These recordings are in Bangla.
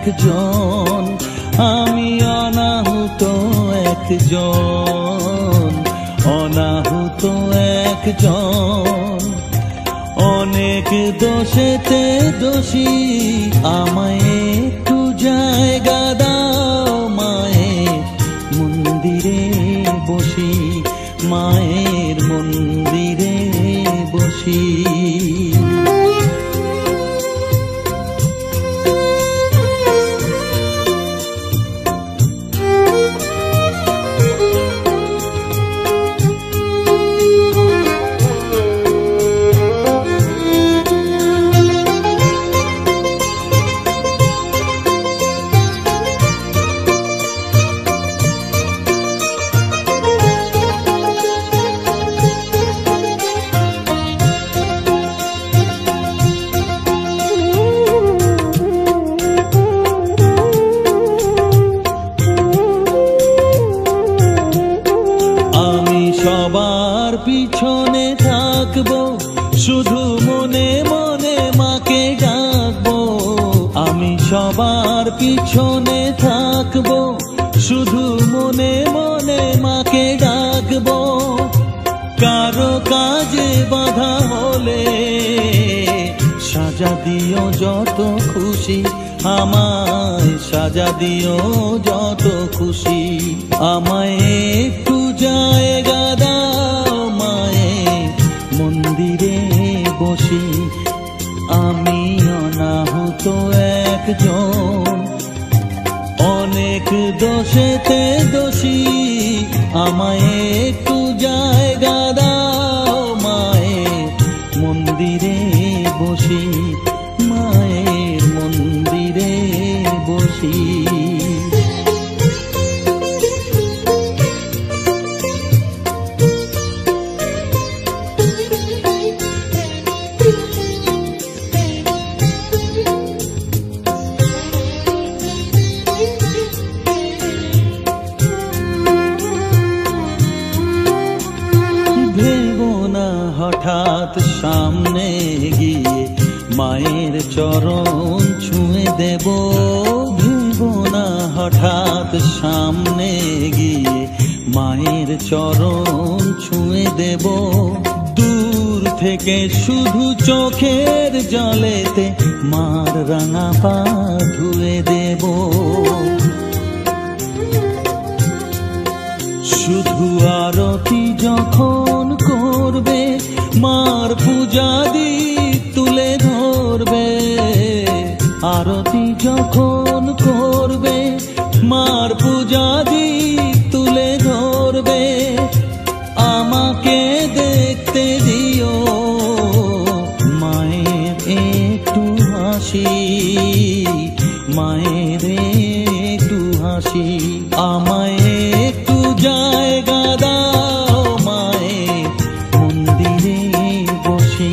একজন, আমি অনাহুত একজন, অনাহুত একজন। অনেক দোষেতে দোষী, আমায় একটু জায়গা দাও মায়ের মন্দিরে বসি, মায়ের মন্দিরে বসি। সবার পিছনে থাকবো, শুধু মনে মনে মাকে ডাকবো। আমি সবার পিছনে থাকবো, শুধু মনে মনে মাকে ডাকবো। কারো কাজে বাধা হলে সাজা দিও যত খুশি, আমায় সাজা দিও যত খুশি। আমায় একটু জায়গা দাও মায়ের মন্দিরে বসি, আমি অনাহুত একজন, অনেক দোষেতে দোষী। আমায় একটু জায়গা দাও মায়ের মন্দিরে বসি, মায়ের মন্দিরে বসি। হঠাৎ সামনে গিয়ে মায়ের চরণ ছুঁয়ে দেব, ভুলবো না হঠাৎ সামনে গিয়ে মায়ের চরণ ছুঁয়ে দেব। দূর থেকে শুধু চোখের জলেতে মার রাঙা পা ধুয়ে দেব। শুধু আরতি যখন করবে, মার পূজা দি তুলে ধরবে। আরতি যখন করবে, মার পূজা দি তুলে ধরবে। আমাকে দেখতে দিও মায়ের একটু হাসি, মায়ের একটু হাসি। আমায় একটু জায়গা দাও মায়ের মন্দিরে বসি,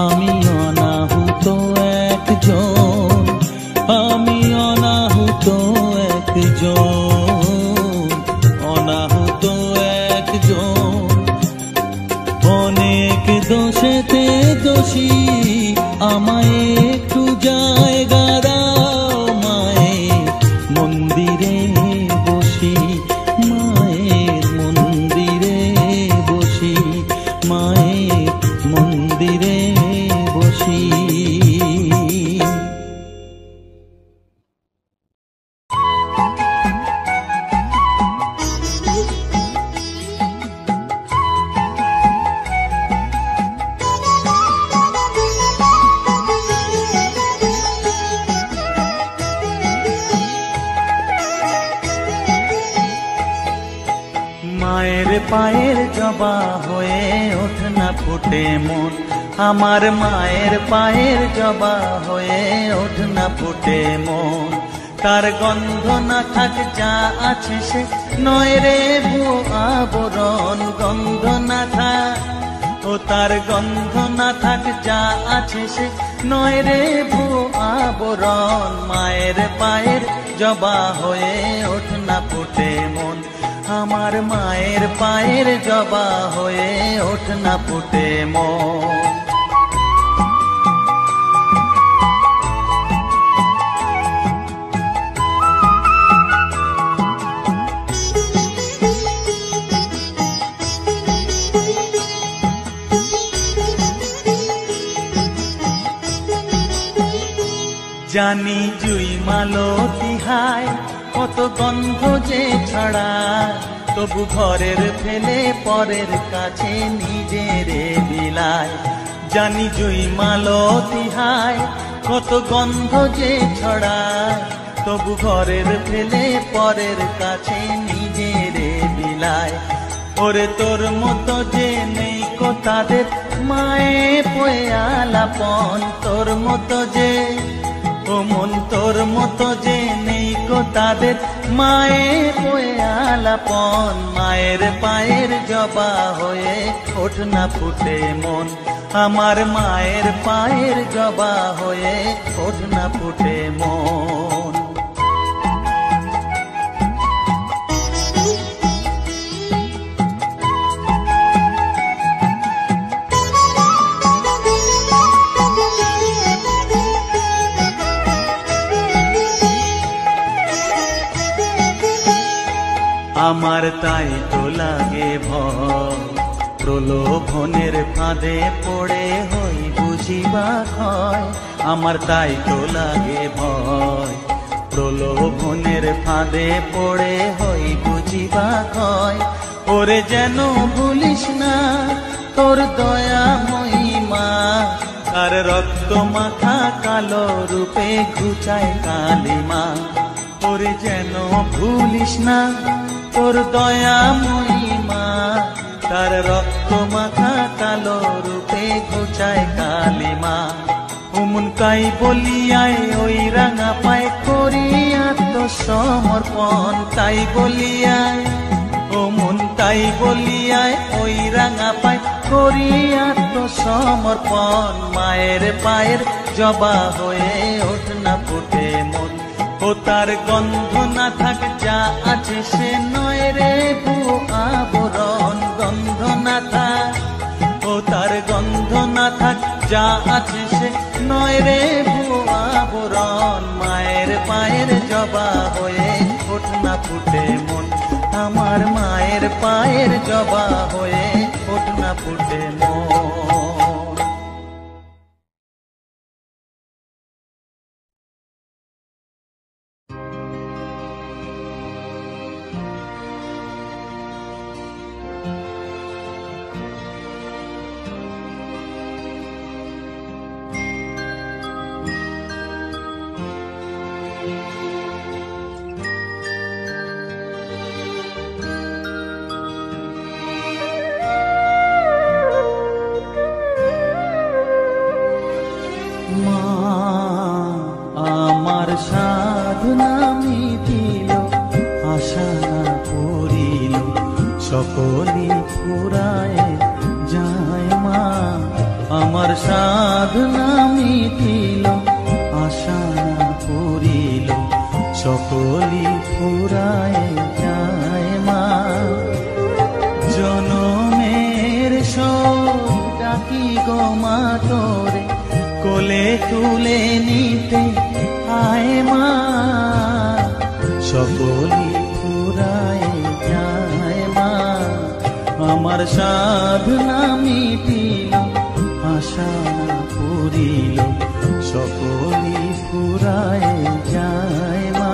আমি অনাহুত একজন, আমি অনাহুত একজন, অনাহুত একজন। অনেক দোষেতে দোষী, আমায় একটু জায়গা দাও মায়ের মন্দিরে বসি, মায়ের মন্দিরে বসি, মায়ের মন্দিরে বসি। মায়ের পায়ের জবা হয়ে ওঠ না ফুটে মন, আমার মায়ের পায়ের জবা হয়ে ওঠ না ফুটে মন। তার গন্ধ না থাক যা আছে সে নয় রে ভুয়ো আবরণ, গন্ধ না থাক ও তার গন্ধ না থাক যা আছে সে নয় রে ভুয়ো আবরণ। মায়ের পায়ের জবা হয়ে ওঠ না ফুটে মন, আমার মায়ের পায়ের জবা হয়ে ওঠ না ফুটে মন। জানি জুই মালতী হায় কত গন্ধ যে ছড়ায়, তবু ঘরের ফেলে পরের কাছে নিজেরে বিলায়। জানি জুই মালতী হায় কত গন্ধ যে ছড়ায়, তবু ঘরের ফেলে পরের কাছে নিজেরে বিলায়। ওরে তোর মতো যে নেই কো তাদের মায়ে পয়ে আলাপন, তোর মতো যে ও মন তোর মতো যে নেই কো তাদের মায়ে পয়ে আলাপন। মায়ের পায়ের জবা হয়ে ওঠ না ফুটে মন, আমার মায়ের পায়ের জবা হয়ে ওঠ না ফুটে মন। আমার তাই তো লাগে ভয়, প্রলোভনের ফাঁদে পড়ে হই বুঝিবা ক্ষয়। আমার তাই তো লাগে ভয়, প্রলোভনের ফাঁদে পড়ে হই বুঝিবা ক্ষয়। ওরে যেন ভুলিস না তোর দয়া মহিমা, আর রক্ত মাখা কালো রূপে ঘুচায় কালিমা। ওরে যেন ভুলিস না তোর দয়া মহিমা, তার রক্ত মাখা কালো রূপে ঘুচায় কালিমা। উমন কাই বলিয়ায় ওই রাঙা পায় করি আত্মসমর্পণ, তাই বলিয়ায় ও মন তাই বলিয়ায় ওই রাঙা পায় করি আত্মসমর্পণ। মায়ের পায়ের জবা হয়ে ওঠ না ফুটে মন, ও তার গন্ধ না থাক যা আছে সে নয় রে ভুয়ো আবরণ। গন্ধ না থাক ও তার গন্ধ না থাক যা আছে সে নয় রে ভুয়ো আবরণ। মায়ের পায়ের জবা হয়ে ওঠ না ফুটে মন, আমার মায়ের পায়ের জবা হয়ে ওঠ না ফুটে মন। সাধনা মিটিল আশা না করিল সকলি ফুরায় যায় মা। আমার সাধনা মিটিল আশা না করিল সকলি ফুরায় যায় মা। জনমের শোক ডাকি গো মা তোরে কোলে তুলে নিতে আয় মা। সকলি ফুরায় যায় মা, আমার সাধনা মিটিল আশা পুরিল সকলি ফুরায় যায় মা।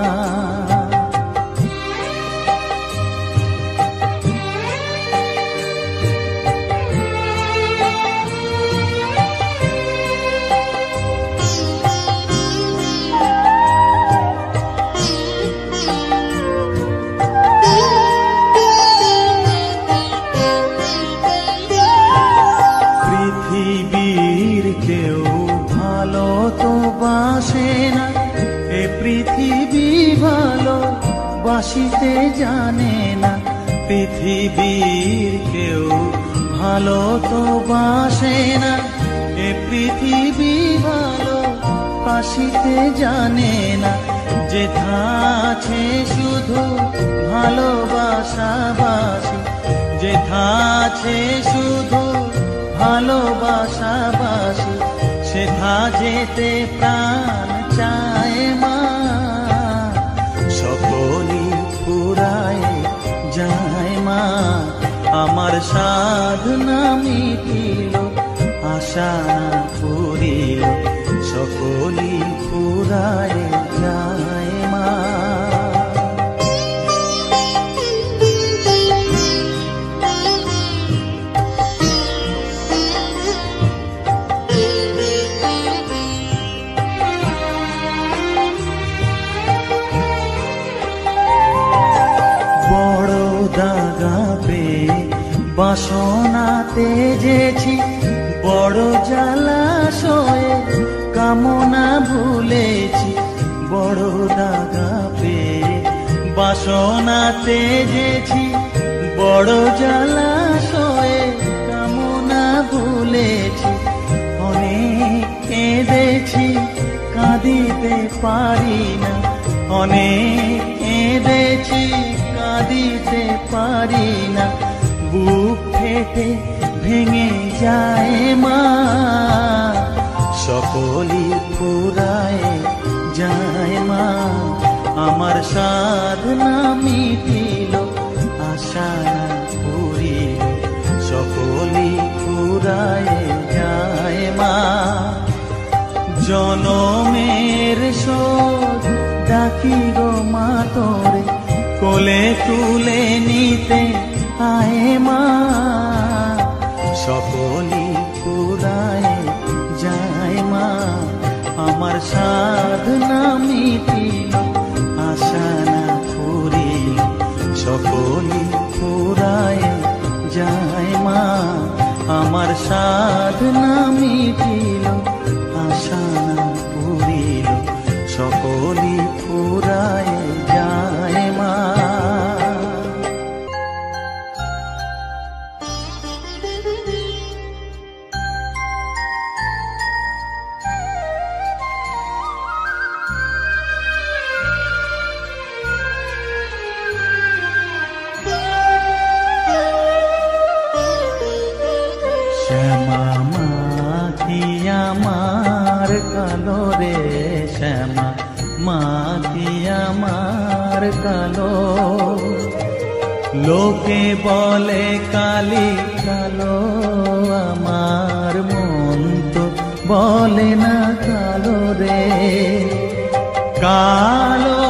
পৃথিবীর কেউ ভালো তো বাসে না, এ পৃথিবী ভালো বাসিতে জানে না। পৃথিবীর কেউ ভালো তো বাসে না, এ পৃথিবী ভালো বাসিতে জানে না। যেথা আছে শুধু ভালোবাসাবাসি, যেথা আছে শুধু ভালোবাসাবাসি, সেথা যেতে প্রাণ চায় মা। সকলি ফুরায় যায় মা, আমার সাধনা মিটিল আশা পুরিল সকলি ফুরায় ফুরায় যায় মা। বড় দাগা পেয়ে বাসনা তেজেছি, বড় জলাশয়ে কামনা ভুলেছি। বড় দাগা পেয়ে বাসনা তেজেছি, বড় জলাশয়ে কামনা ভুলেছি। অনেক কেঁদেছি কাঁদিতে পারি না, অনেক কেঁদেছি কাঁদিতে পারি না। বুক ফেটে ভেঙে যায় মা, সকলই ফুরায় যায় মা। আমার সাধনা মিটিল, আশা না পুরিল, সকলই ফুরায় যায় মা। জনমের শোধ ডাকি গো মা তোরে, কোলে তুলে নিতে আয় মা। সকলই ফুরায় যায় মা, আমার সাধনা মিটিল, আশা না পুরিল, সকলই ফুরায় যায় মা। আমার সাধনা মিটিল, আশা না পুরিল, সকলই ফুরায় যায় মা। শ্যামা মাখি আমার কালো রে, শ্যামা মাখি আমার কালো। লোকে বলে কালি কালো, আমার মন তো বলে না কালো রে। কালো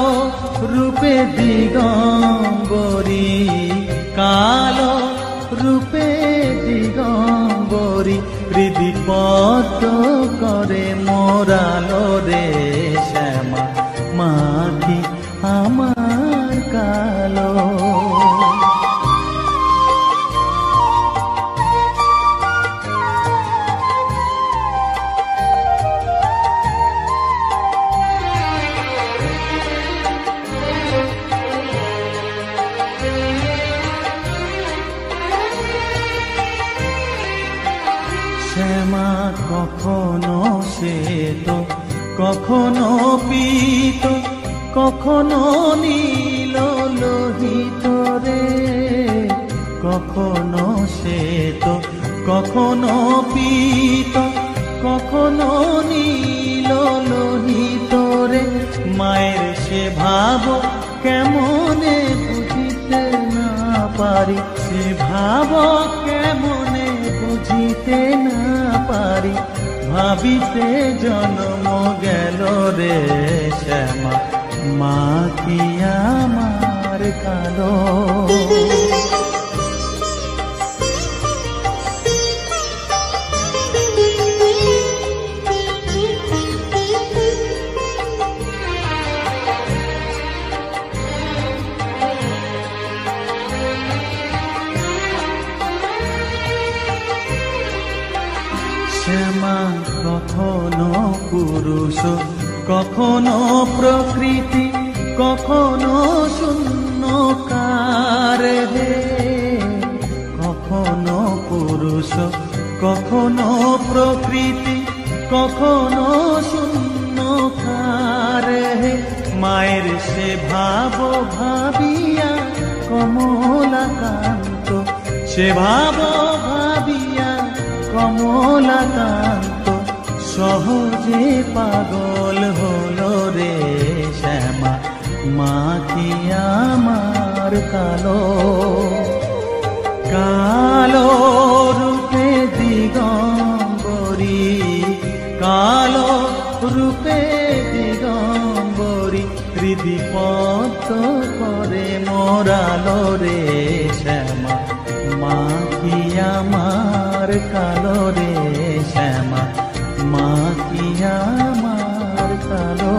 রূপে দিগম্বরী, কালো রূপে দিগম্বরী, হৃদি পদ্ম করে মোরালো রে। শ্যামা মাখি আমার কালো। শ্যামা কখনো শ্বেত, কখনো পীত, কখনো নীল লোহিত রে। কখনো শ্বেত, কখনো পীত, কখনো নীল লোহিত রে। মায়ের সে ভাব কেমনে বুঝিতে না পারি, সে ভাব কেমনে বুঝিতে না পারি। ভাবিতে জন্ম গেল রে, শ্যামা মাখি আমার কালো। শ্যামা কখনো পুরুষ, কখনো প্রকৃতি, কখনো শূন্যকার হে। কখনো পুরুষ, কখনো প্রকৃতি, কখনো শূন্যকার হে। মায়ের সে ভাব ভাবিয়া কমলাকান্ত, সে ভাব ভাবিয়া কমলাকান্ত, সহজে পাগল হলো রে। শ্যামা মাখি আমার কালো। কালো রূপে দিগম্বরী, কালো রূপে দিগম্বরী, বিপদ করে মোরালো রে শ্যামা, মা কি আমার কালো রে শ্যামা, মা কি আমার কালো।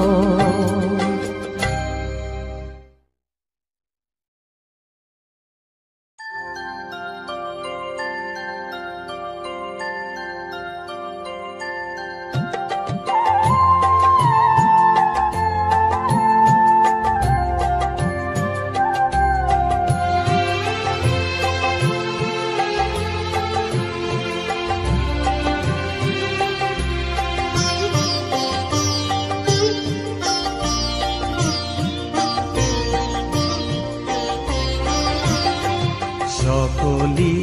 সকলি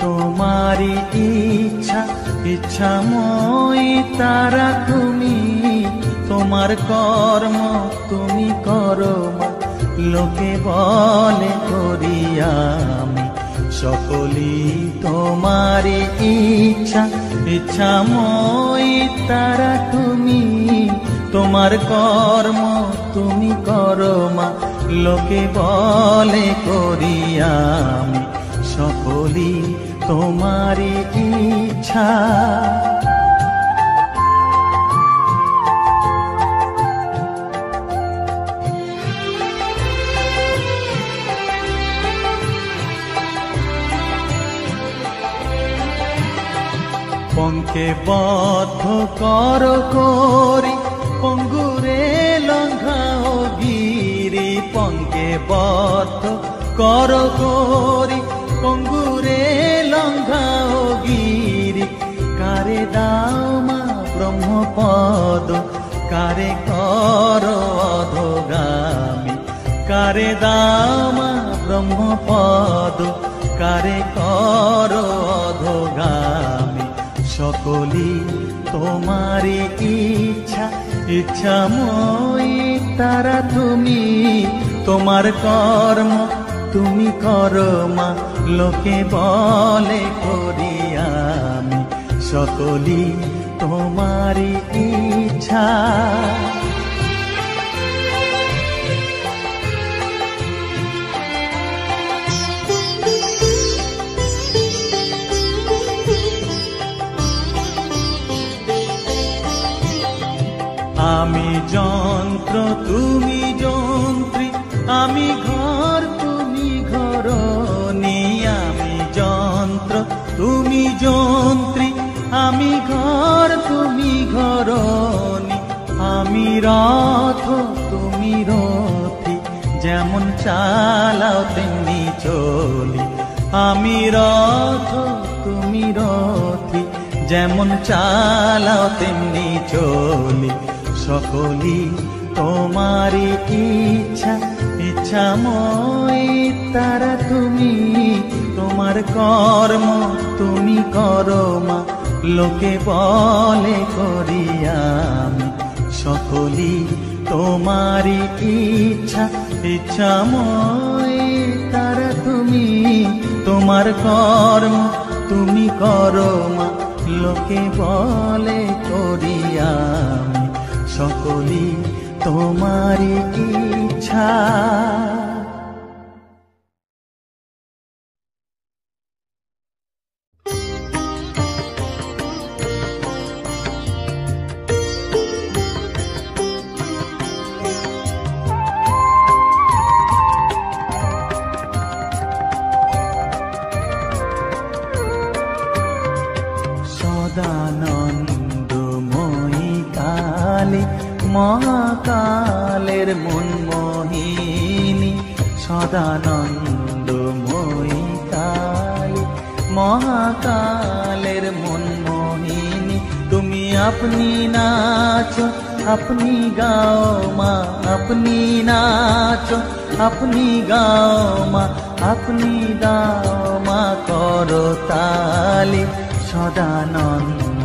তোমারি ইচ্ছা, ইচ্ছাময়ী তারা তুমি, তোমার কর্ম তুমি করো মা, লোকে বলে করি আমি। সকলি তোমারি ইচ্ছা, ইচ্ছাময়ী তারা তুমি, তোমার কর্ম তুমি করো মা, লোকে বলে করি আমি। সকলি তোমারি ইচ্ছা। পঙ্কে বদ্ধ কর করি, পঙ্গুরে লঙ্ঘাও গিরি, পঙ্কে বদ্ধ কর করি, পঙ্গুরে লঙ্ঘাও গিরি। কারে দাও মা ব্রহ্মপদ, কারে কর অধোগামী, কারে দাও মা ব্রহ্মপদ, কারে কর অধোগামী। সকলি তোমারি ইচ্ছা, ইচ্ছাময়ী তারা তুমি, তোমার কর্ম তুমি করো মা, লোকে বলে করি আমি। সকলি তোমারি ইচ্ছা। আমি যন্ত্র তুমি যন্ত্রী, আমি ঘর তুমি ঘরণী। আমি যন্ত্র তুমি যন্ত্রী, আমি ঘর তুমি ঘরণী। আমি রথ তুমি রথী, যেমন চালাও তেমনি চলি। আমি রথ তুমি রথী, যেমন চালাও তেমনি চলি। সকলি তোমারি ইচ্ছা, ইচ্ছাময়ী তারা তুমি, তোমার কর্ম তুমি করো মা, লোকে বলে করি আমি। সকলি তোমারি ইচ্ছা, ইচ্ছাময়ী তারা তুমি, তোমার কর্ম তুমি করো মা, লোকে বলে করি আমি। সকলি তোমারি ইচ্ছা। সদানন্দময়ী কালী, মহাকালের মনমোহিনী। সদানন্দময়ী কালী, মহাকালের মনমোহিনী। তুমি আপনি নাচো, আপনি গাও মা, আপনি নাচো, আপনি গাও মা, আপনি গাও মা, করো তালি। সদানন্দময়ী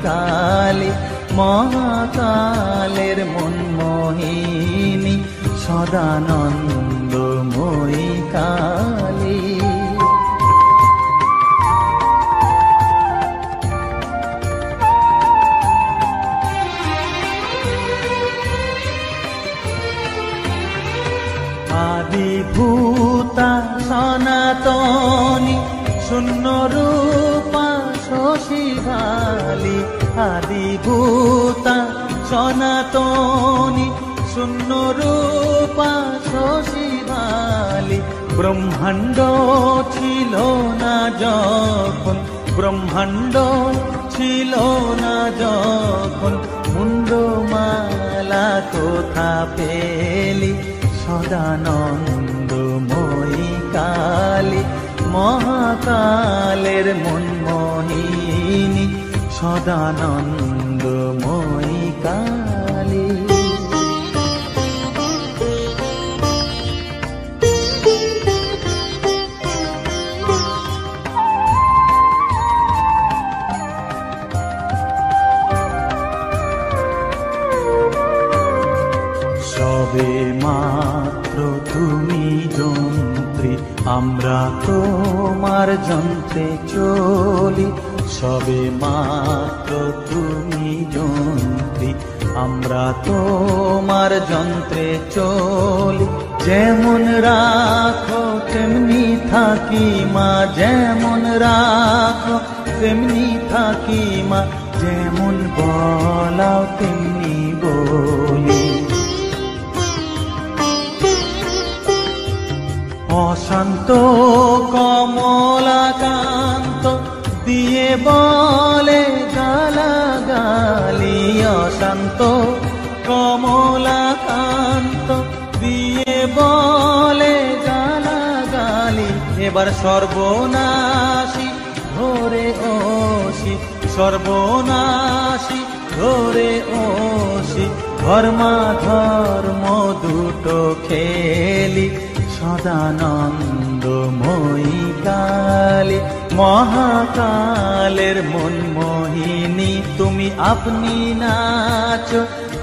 কালী, মহাকালের মনমোহিনী। সদানন্দময়ী কালী। শূন্য রূপা শশী ভালি আদিভূতা সনাতনী শূন্য রূপা শশী ভালি ব্রহ্মাণ্ড ছিল না যখন ব্রহ্মাণ্ড ছিল না যখন মুন্ডমালা কোথা পেলি সদানন্দময়ী কালী মহাকালের মনমোহিনী সদানন্দময়ী কালী সবে মাত্র তুমি যন্ত্রী আমরা তোমার যন্ত্রে চলি সবে মাত্র তুমি যন্ত্রী আমরা তোমার যন্ত্রে চলি যেমন রাখো তেমনি থাকি মা যেমন রাখো তেমনি থাকি মা যেমন বলাও তেমনি বলি অশান্ত কমলাকান্ত দিয়ে বলে গালাগালি অশান্ত কমলাকান্ত দিয়ে বলে গালাগালি এবার সর্বনাশী ধরে ওসি সর্বনাশী ধরে ওসি ধর্মা ধর্ম দুটো খেলি সদানন্দময়ী কালী মহাকালের মনমোহিনী তুমি আপনি নাচো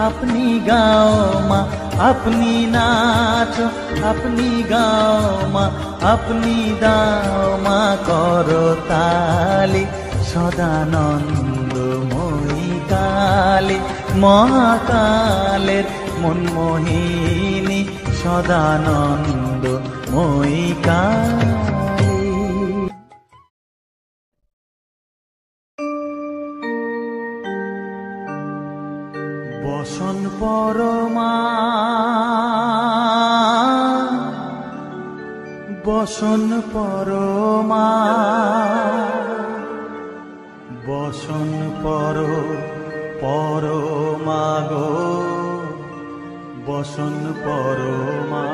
আপনি গাও মা আপনি নাচো আপনি গাও মা আপনি দাও মা করতালি সদানন্দময়ী কালী মহাকালের মনমোহিনী সদানন্দময়ী কালী বসন পরমা বসন পরমা বসন পরমা গো বসন পরমা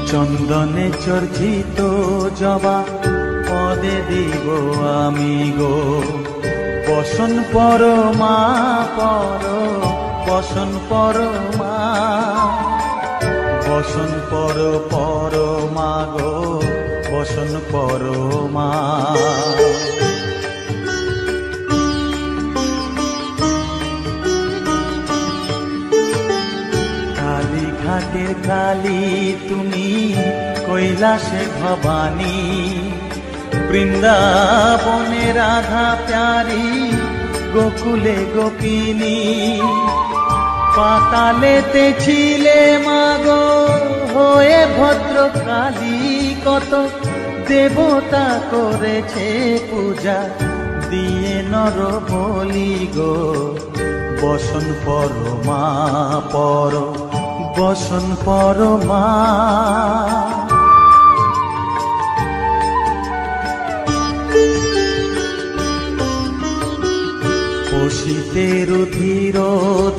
চন্দনে চর্চিত জবা পদে দিব আমি গো বসন পরমা বসন পরমা বসন পরমা গো বসন পরমা কালীঘাটের কালী তুমি কৈলাসে ভবানী বৃন্দাবনে রাধা প্যারি গোকুলে গোপিনী পাতালেতে ছিলে মাগো হয়ে ভদ্রকালী কত দেবতা করেছে পূজা দিয়ে নর বলি গো বসন পরমা বসন পরমা বসিতে রুধির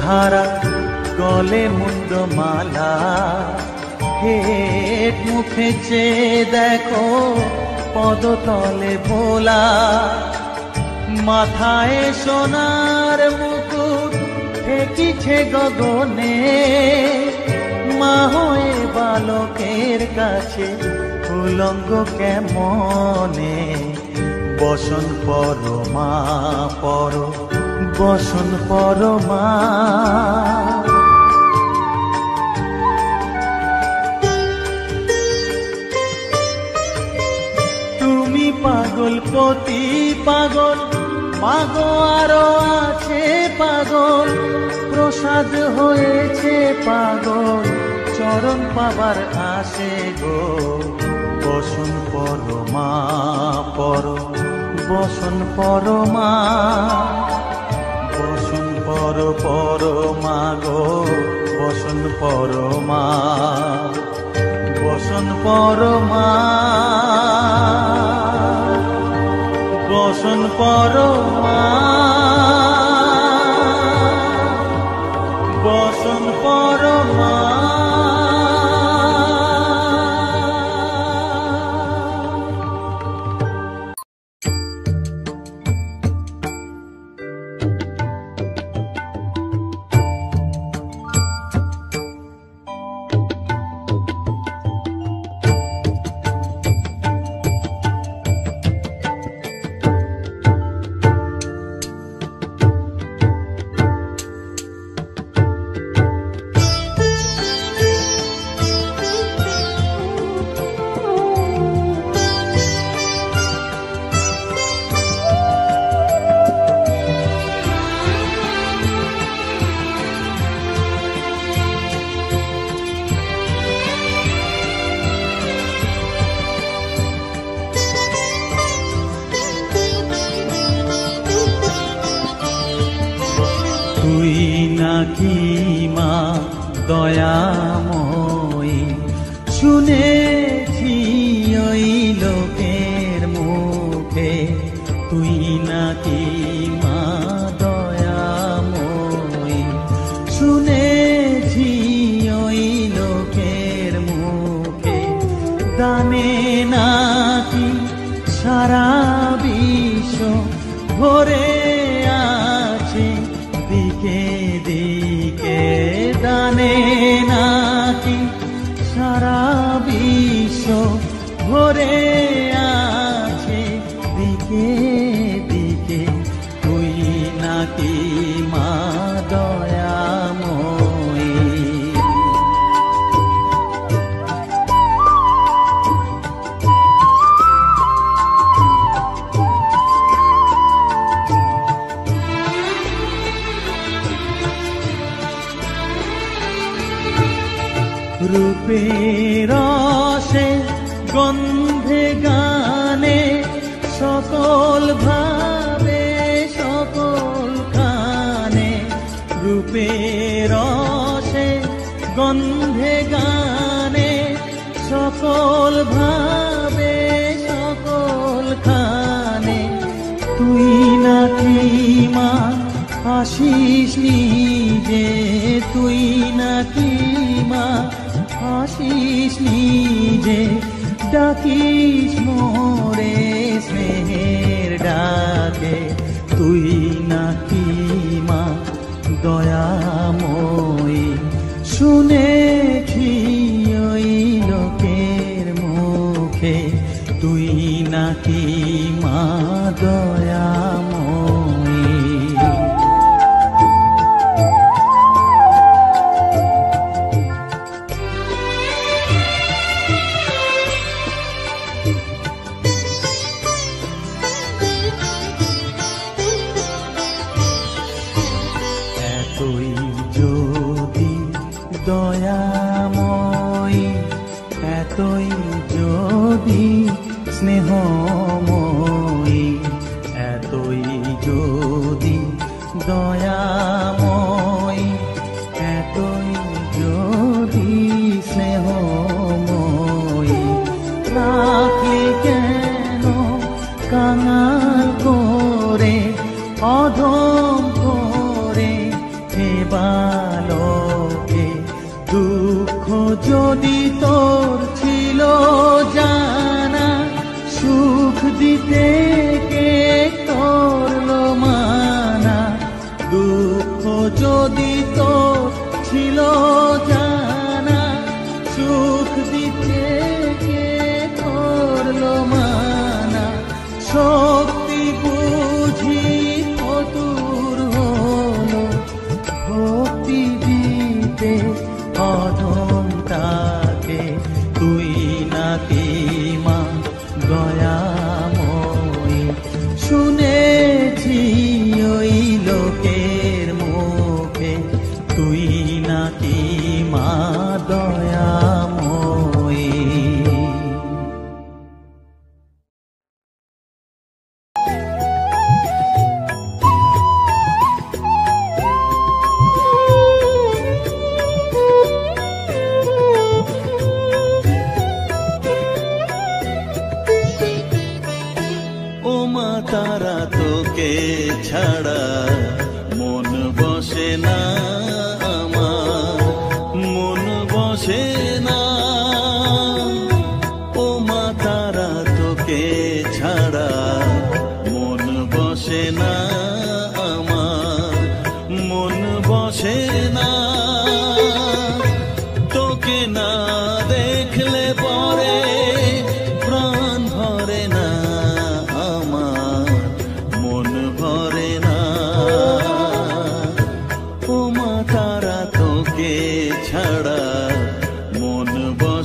ধারা গলে মুন্ডমালা হেট মুখে চেয়ে দেখো পদতলে ভোলা মাথায় সোনার মুকুট ঠেকিছে গগনে মা হয়ে বালকের কাছে উলঙ্গ কেমনে বসন পরমা বসন পরমা তুমি পাগল পতি পাগল মাগো আরো আছে পাগল, প্রসাদ হয়েছে পাগল, চরণ পাবার আসে গো। বসন পরমা পর, বসন পরমা, বসন পর পরমা গো, বসন পরমা, বসন পরমা, বসন পরমা, বসন পরমা। তুই নাকি মা দয়াময়ী, শুনেছি ওই লোকের মুখে, তুই নাকি মা দয়াময়ী, শুনেছি ওই লোকের মুখে, দানে নাকি সারা বিশ্ব ভরে আছে দিকে দিকে, দানে নাকি সারা বিশ্ব ভরে আছে দিকে দিকে, তুই নাকি মা দয়াময়ী। রূপের রসে গন্ধে গানে সকল ভাবে সকল খানে, রূপের রসে গন্ধে গানে সকল ভাবে সকল খানে, তুই নাকি মা আসিস নিজে, তুই নাকি মা আসিস নিজে, ডাকিস মোরে স্নেহের ডাকে, তুই নাকি মা দয়াময়ী, শুনেছি ওই লোকের মুখে, তুই নাকি মা দয়াময়ী। এতই যদি দয়াময়ী, এতই যদি স্নেহময়ী, এতই যদি দয়াময়ী, এতই যদি স্নেহময়ী, রাখলি কেন কাঙাল করে অধম করে হে বালকে, দুঃখ যদি তোর ছিল জানা, সুখ দিতে কে করলো মানা, দুঃখ যদি তোর ছিল জানা, সুখ দিতে কে করলো মানা, শক্তি বুঝি কতুর হলো ভক্তি দিতে অধমটাকে, তুই নাকি মা দয়াময়ী, শুনেছি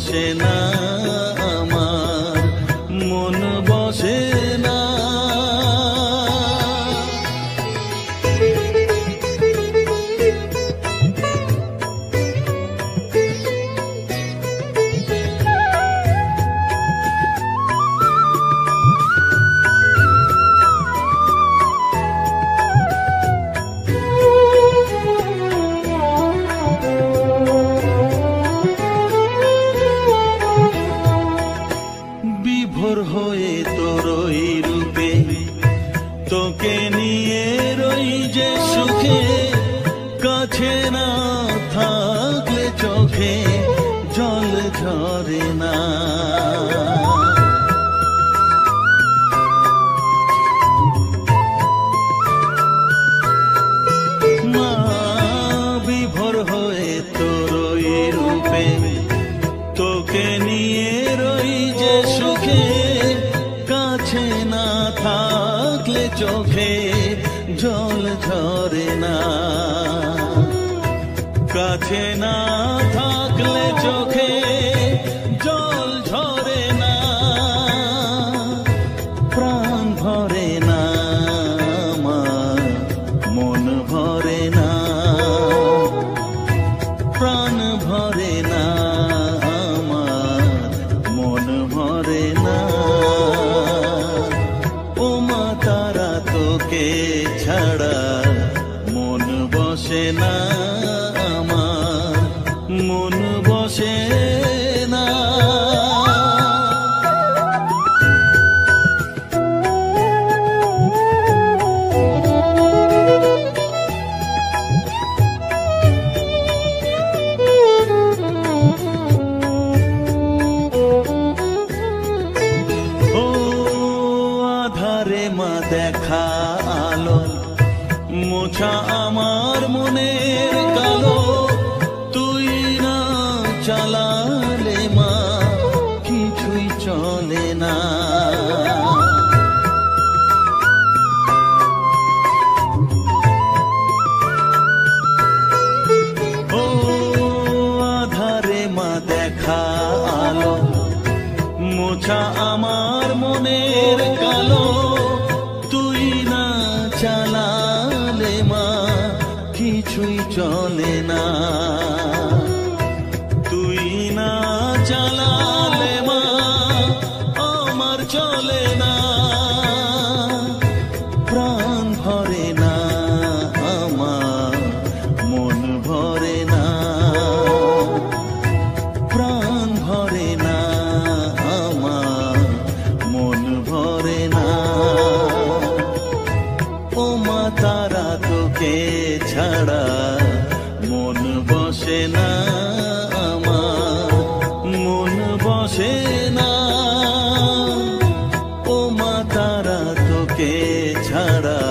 বসে না আমার, মন বসে না। বিভোর হয়ে তোরই রূপে তোকে নিয়ে রই যে সুখে, কাছে না থাকলে চোখে জল ঝরে না। মা বিভোর হয়ে তোরই রূপে তোকে নিয়ে রই যে সুখে, কাছে না থাকলে চোখে জল ঝরে না। কাছে না থাকলে চোখে জল ঝরে না, প্রাণ ভরে না আমার, মন ভরে না, প্রাণ ভরে না আমার, মন ভরে না। ও মা তারা তোকে ছাড়া মন বসে না আমার, মন বসে না। ও আধারে মা দেখা আলো, মোছা আমার মনের কালো, তুই না চালালে মা কিছুই চলে না। ও আধারে মা দেখা আলো, মোছা আমার মনের কালো, তুই না চালালে মা কিছুই চলে না। তুই না চালালে মা আমার চলে না, প্রাণ ভরে না আমার, মন ভরে না, প্রাণ ভরে না আমার, মন ভরে না। ও মা তারা তোকে ছাড়া মন বসে না আমার, মন বসে না। ও মা তারা তোকে ছাড়া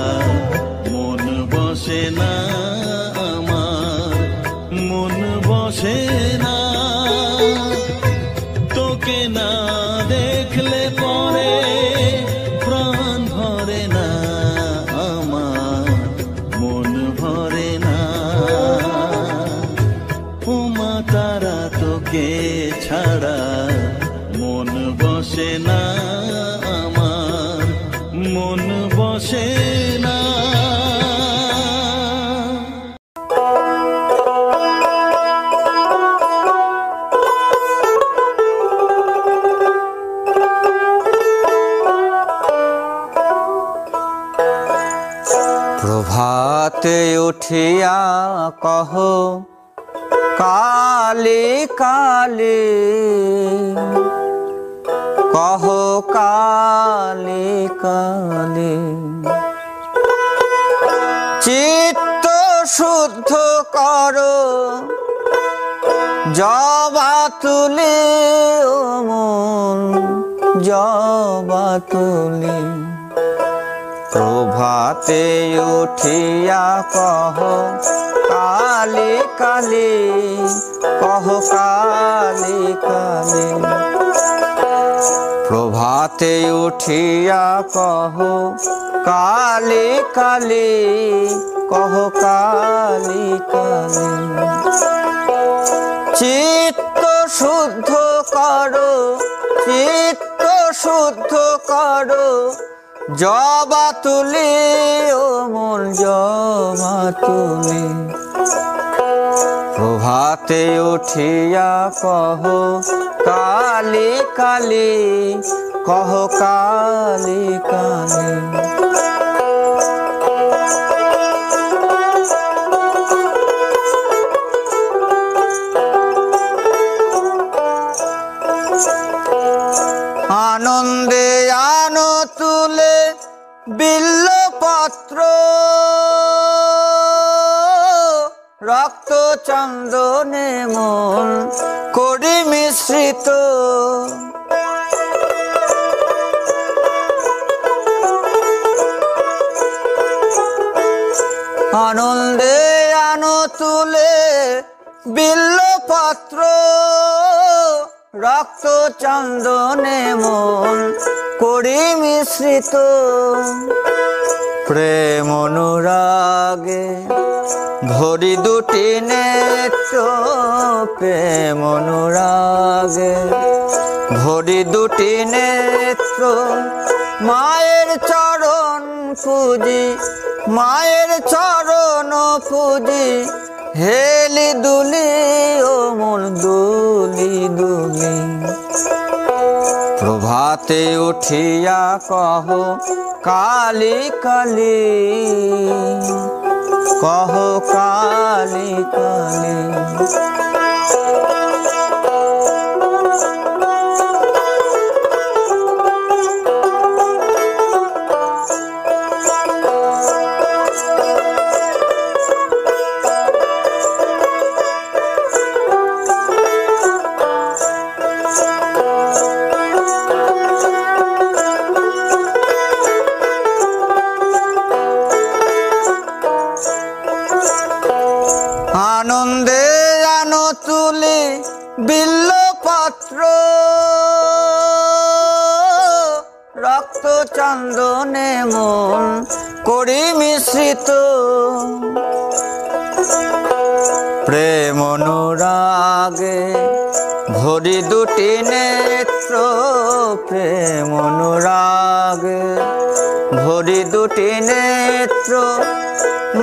মন বসে না আমার, মন বসে না। তোকে না দেখলে পরে প্রাণ ভরে না আমার, মন ভরে না। ও মা তারা তোকে ছাড়া মন বসে না আমার, মন বসে না। প্রভাতে উঠিয়া কহ কালে কালে, কহ কালে কালে, চিত্ত শুদ্ধ করো জবা তুলে, ও মন জবা তুলে। প্রভাতে উঠিয়া কহ কালে কালে, কহ কালে কালে। প্রভাতে উঠিয়া কহ কালে কালে, কহ কালে কালে। চিত্ত শুদ্ধ করো, চিত্ত শুদ্ধ করো, জবা তুলি ও মন জবা তুলি। প্রভাতে উঠিয়া কহ কালী কালী, কহ কালী কালী। আনন্দে আনো তুলে বিল্লপত্র, রক্ত চন্দনে মন করি মিশ্রিত। আনন্দে আনো তুলে বিল্লপত্র, রক্ত চন্দনে মন করি মিশ্রিত। প্রেম অনুরাগে ভরি দুটি নেত্র, প্রেম অনুরাগে ভরি দুটি নেত্র। মায়ের চরণ পুজি, মায়ের চরণ পুজি, হেলি দুলি ও মন দুলি দুলি। প্রভাতে উঠিয়া কহ কালী কালী, কহ কালী কালী। আনন্দে আনো তুলি বিল্লপত্র, রক্ত চন্দনে মন করি মিশ্রিত। প্রেম অনুরাগে ভরি দুটি নেত্র, প্রেম অনুরাগে ভরি দুটি নেত্র।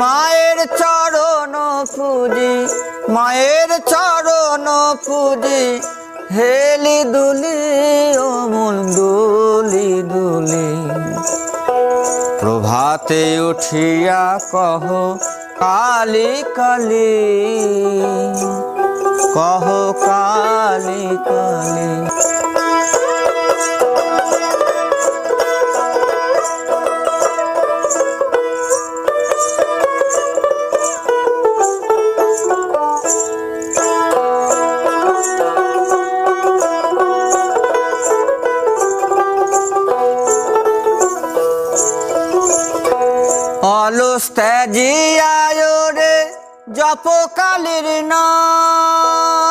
মায়ের চরণ পুজি, মায়ের চরণ পুজি, হেলি দুলি ও মন দুলি দুলি। প্রভাতে উঠিয়া কহ কালী কালী, কহ কালী কালী। অলস ত্যাজিয়ায় রে জপ কালীর নাম,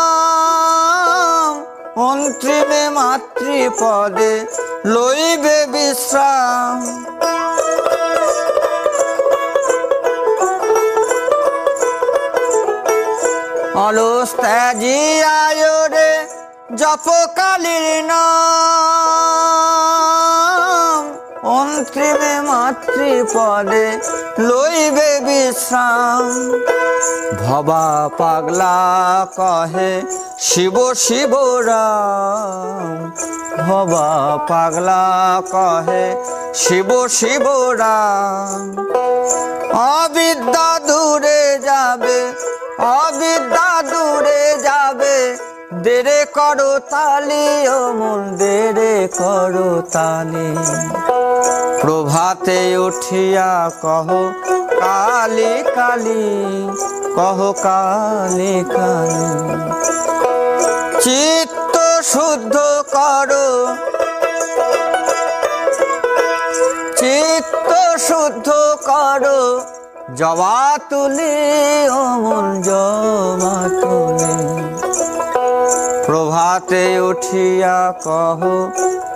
অন্তিমে মাতৃপদে লইবে বিশ্রাম। অলস ত্যাজিয়ায় রে জপ কালীর নাম, অন্তিমে মাতৃপদে লইবে বিশ্রাম। ভবা পাগলা কহে শিব শিব রাম, ভবা পাগলা কহে শিব শিব রাম। অবিদ্যা দূরে যাবে, অবিদ্যা দূরে যাবে, দেরে করো তালি ও মন দেরে করো তালি। প্রভাতে উঠিয়া কহ কালী কালী, কহ কালী কালী। চিত্ত শুদ্ধ করো, চিত্ত শুদ্ধ করো, জবা তুলি ও মন জবা তুলি। প্রভাতে উঠিয়া কহ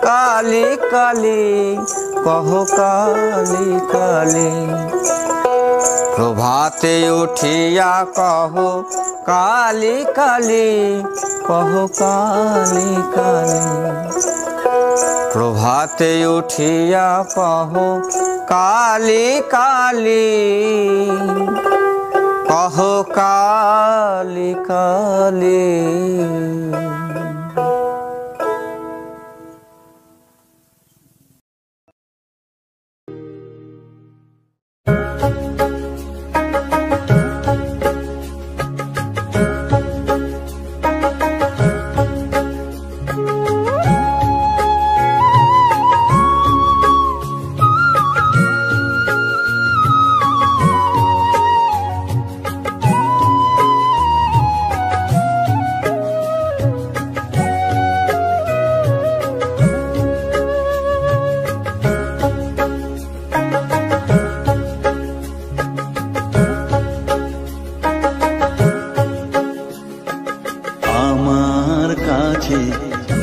কালী কালী, কহ কালী কালী। প্রভাতে উঠিয়া কহ কালী কালী, কহ কালি কালি। প্রভাতে উঠিয়া কহ কালি কালি, কহ কালি কালি।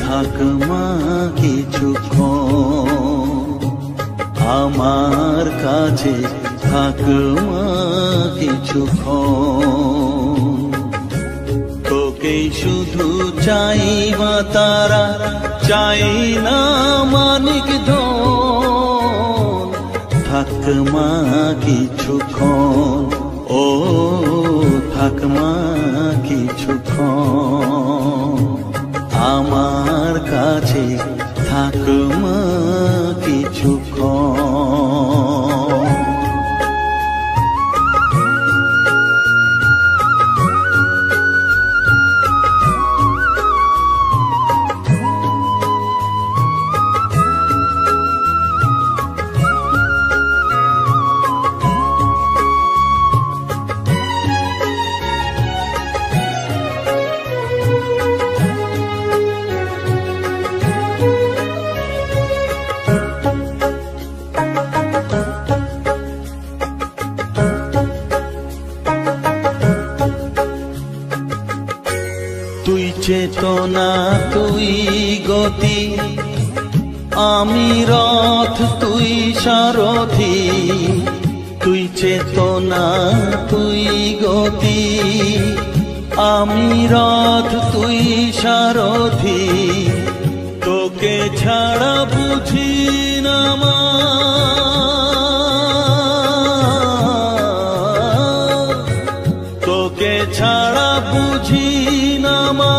থাক মা কিছুক্ষণ, আমার কাছে থাক মা কিছুক্ষণ। তোকেই শুধু চাইবা তারা, চাই না মানিক ধন। থাক মা কিছুক্ষণ, ও থাক মা কিছুক্ষণ, আমার কাছে থাক মা কিছুক্ষণ। তুই চেতনা তুই গতি, আমি রথ তুই সারথি। তুই চেতনা তুই গতি, আমি রথ তুই সারথি। তোকে ছাড়া বুঝি না মা, তোকে ছাড়া বুঝি না মা,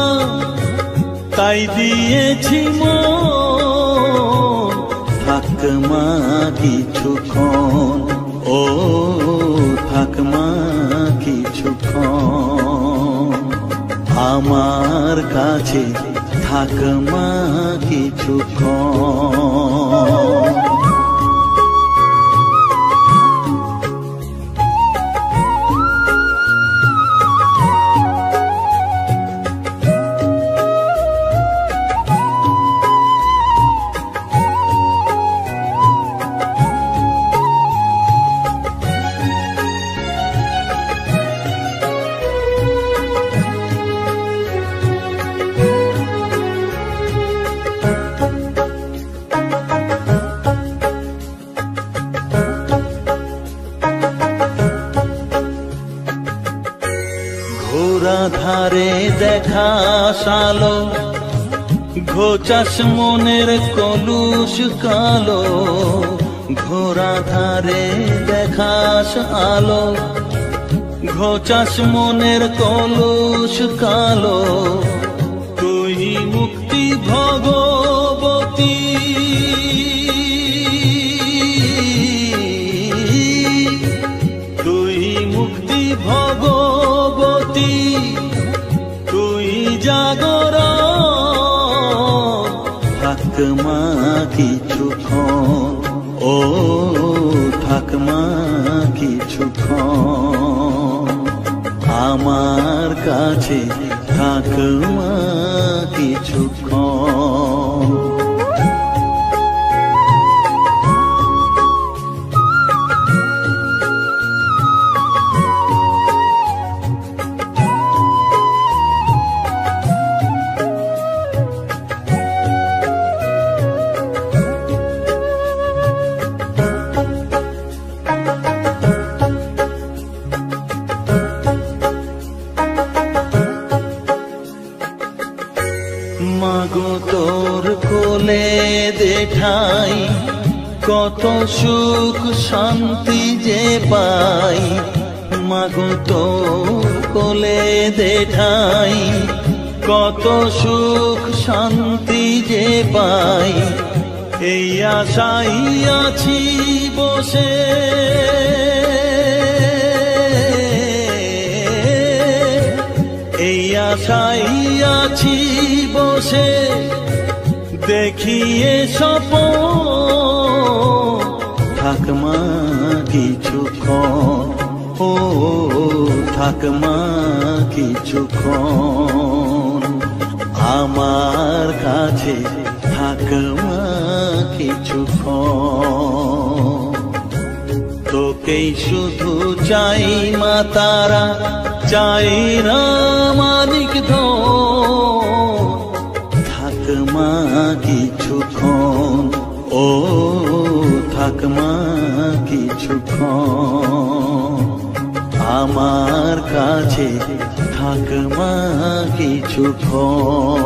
তাই দিয়েছি মন। থাক মা কিছুক্ষণ, ও থাক মা কিছুক্ষণ, আমার কাছে থাক মা কিছুক্ষণ। ঘোরা ধারে দেখা সালো, ঘোচাস মনের কলুষ কালো। ঘোরা ধারে দেখাস আলো, ঘোচাস মনের কলুষ কালো। তুই মুক্তি ভগবতী, তুই মুক্তি ভগবতী, তুই জাগর। থাক মা কিছুক্ষণ, ও থাক মা কিছুক্ষণ, আমার কাছে থাক মা কিছুক্ষণ। মাগো তোর কোলে দেঠাই কত সুখ শান্তি যে পাই, মাগো তোর কোলে দেঠাই কত সুখ শান্তি যে পাই। এই আশাই আছি বসে, এই আশাই আছি বসে, দেখিয়ে স্বপন থাকমা কিছুক্ষণ, ও থাকমা কিছুক্ষণ আমার কাছে, থাকমা কিছুক্ষণ। তোকেই শুধু চাই মা তারা, চাই না মানিক ধন, থাকমা কিছুক্ষণ, ও থাকমা কিছুক্ষণ আমার কাছে, থাকমা কিছুক্ষণ।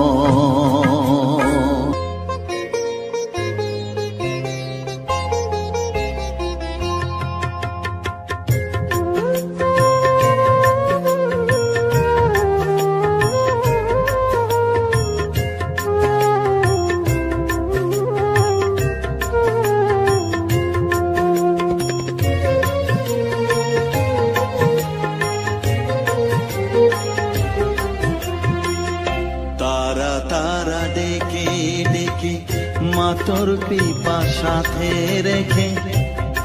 তারা তারা ডেকে ডেকে মা তোর কৃপা সাথে রেখে,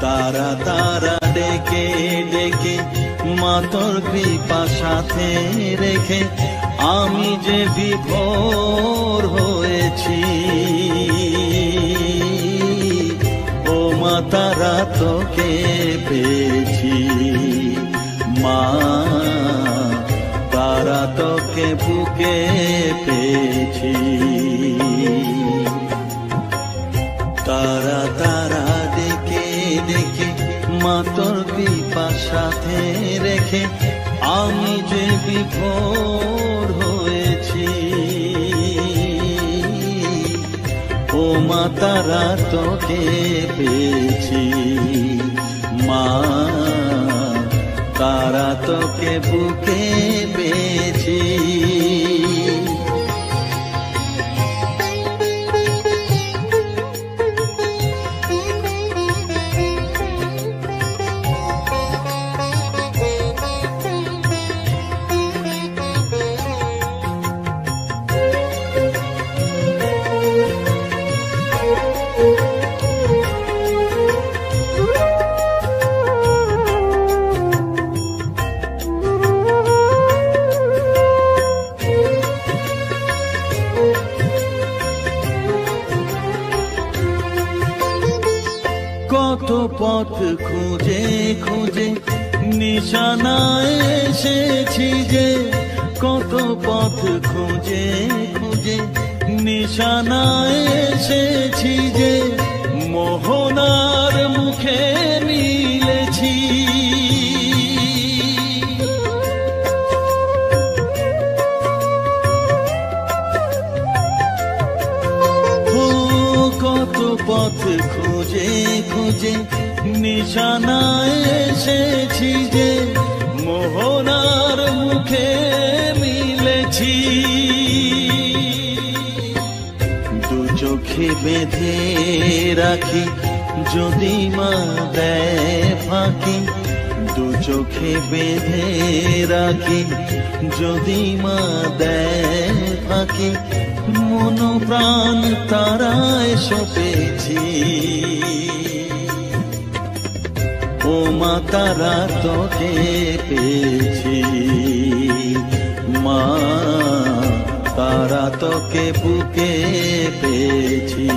তারা তারা ডেকে ডেকে মা তোর কৃপা সাথে রেখে, আমি যে বিভোর হয়েছি, ও মা তারা তোকে পেয়েছি, মা তারা তোকে বুকে পেয়েছি। তারা তারা ডেকে ডেকে মা তোর কৃপা সাথে রেখে, আমি যে বিভোর হয়েছি, ও মা তারা তোকে পেয়েছি, মা তারা তোকে বুকে পেয়েছি। কত পথ খুঁজে খুঁজে নিশানায় এসেছি যে, কত পথ খুঁজে খুঁজে নিশানায় এসেছি যে, মোহনার মুখে মিলেছি। কত পথ খুঁজে খুঁজে নিশানায় এসেছি যে, মোহনার মুখে মিলেছি। দু চোখে বেঁধে রাখি যদি মা দেয় ফাঁকি, দু চোখে বেঁধে রাখি যদি মা দেয় ফাঁকি, মন প্রাণ তারায় সপেছি, ও মা তারা তোকে পেয়েছি, মা তারা তোকে বুকে পেয়েছি।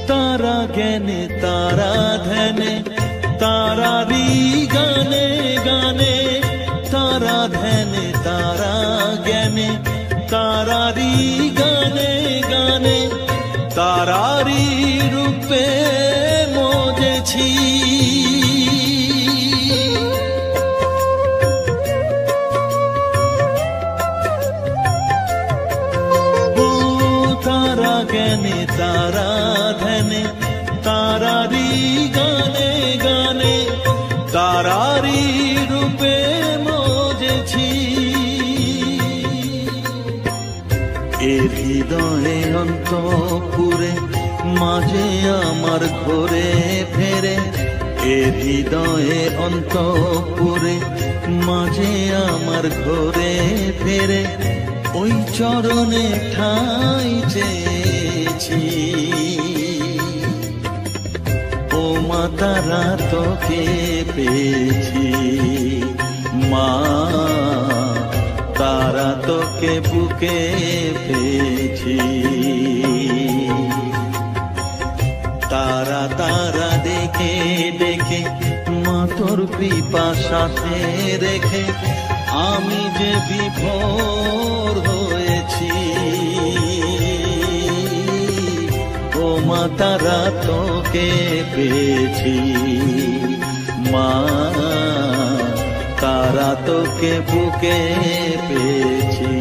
তারা জ্ঞানে তারা ধ্যানে তারা তারারি গানে গানে তারা ধ্যানে তারা জ্ঞানে তারারি গানে গানে তারারি রূপে মজেছি তারা জ্ঞানে তারা ধ্যানে তারারি গানে গানে তারারি রূপে মজেছি এ হৃদয়ে অন্তপুরে মাঝে আমার ঘরে ফেরে এ হৃদয়ে অন্তপুরে মাঝে আমার ঘরে ফেরে ওই চরণে ঠাঁই চেয়েছি ও মা তারা তোকে পেয়েছি মা তারা তোকে বুকে পেয়েছি তারা তারা দেখে দেখে মা তোর পিপাসাতে রেখে আমি যে বিভোর হয়েছি ও মা তারা তোকে পেয়েছি মা তারা তোকে বুকে পেয়েছি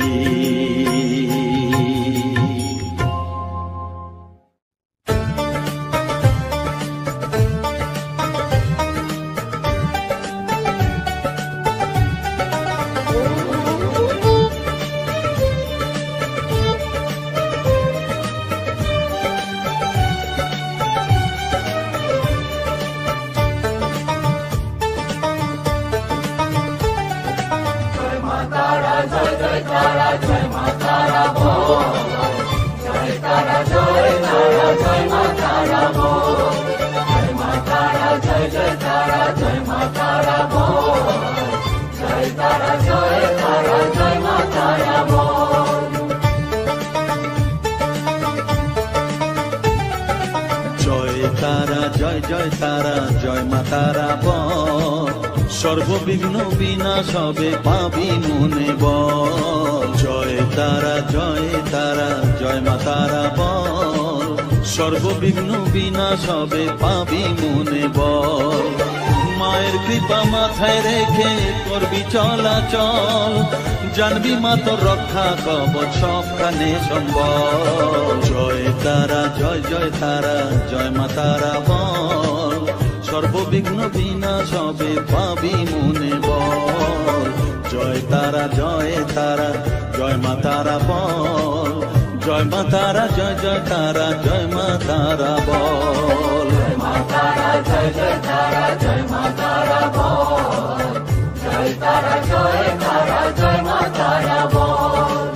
সর্ববিঘ্ন বিনাশ হবে পাবি মনে বল জয় তারা জয় মা তারা বল সর্ববিঘ্ন বিনাশ হবে পাবি মনে বল মায়ের কৃপা মাথায় রেখে করবি চলাচল জানবি মা তোর রক্ষা কবচ সবখানে সম্বল জয় তারা জয় মা তারা বল সর্ববিঘ্ন বিনাশ হবে পাবি মনে বল জয় তারা জয় মা তারা বল জয় মা তারা জয় তারা জয় মা তারা বল জয় মা তারা জয় মা তারা বল জয় তারা জয় মা তারা বল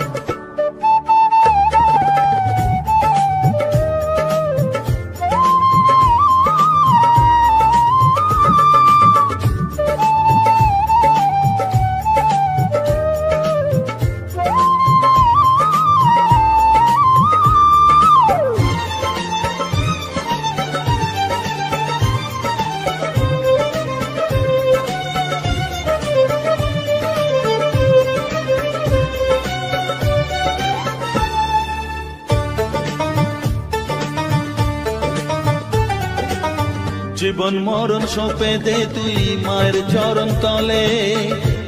জীবন মরণ সঁপে দে তুই মায়ের চরণ তলে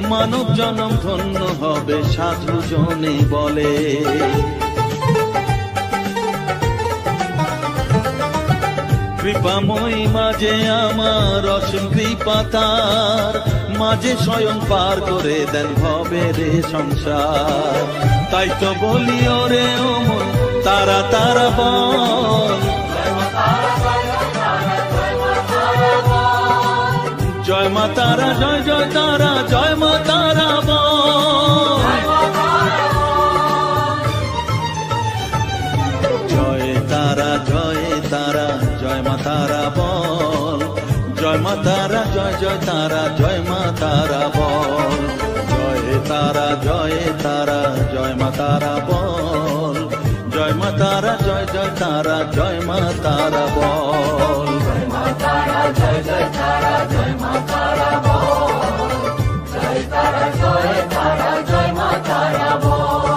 মানব জনম ধন্য হবে সাধু জনে বলে কৃপাময়ী মাঝে আমার অসীম কৃপা তার মাঝে স্বয়ং পার করে দেন ভবে রে সংসার তাই তো বলি ওরে ও মন তারা তারা বল জয় মা তারা জয় তারা জয় মা তারা বল জয় তারা জয় মা তারা বল জয় মা তারা জয় তারা জয় মা তারা বল জয় তারা জয় মা তারা বল জয় মা তারা জয় তারা জয় মা তারা বল তারা জয় জয় তারা জয় মা তারা বল, জয় তারা জয় তারা জয় মা তারা বল।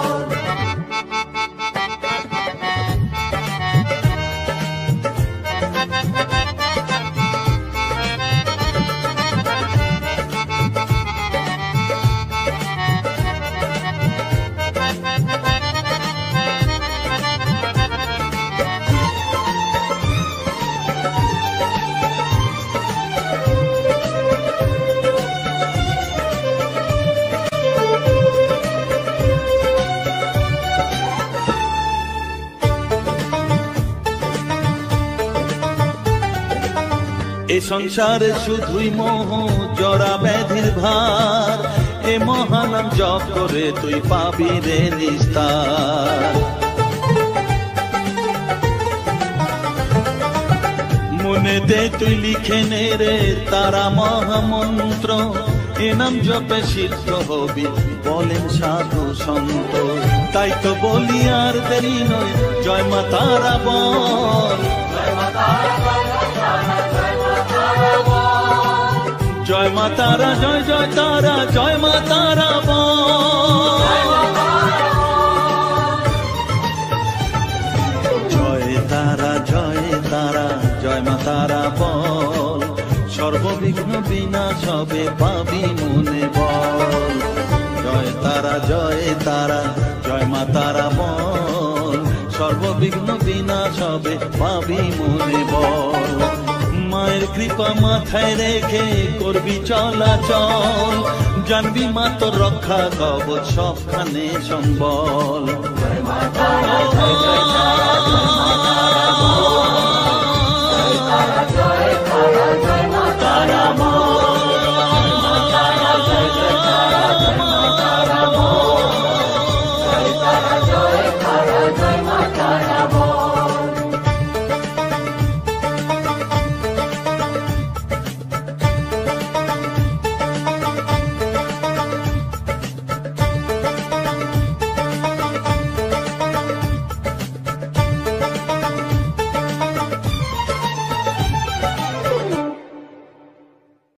এ সংসারে শুধুই মোহ জরা ব্যাধির ভার, এ মহানাম জপ করে তুই পাবি রে নিস্তার। মনেতে তুই লিখে নে রে তারা মহামন্ত্র, এ নাম জপে সিদ্ধ হবি বলেন সাধু সন্ত। তাই তো বলি আর দেরি নয়, জয় মা তারা বল, জয় মা তারা জয় মা তারা জয় জয় তারা জয় মা তারা বল, জয় তারা জয় তারা জয় মা তারা বল, সর্ববিঘ্ন বিনাশ হবে পাবি মনে বল। জয় তারা জয় তারা জয় মা তারা বল, সর্ববিঘ্ন বিনাশ হবে পাবি মনে বল। মায়ের কৃপা মাথায় রেখে করবি চলাচল, জানবি মা তোর রক্ষা কবচ সবখানে সম্বল। জয় মা তারা জয় জয় তারা জয় মা তারা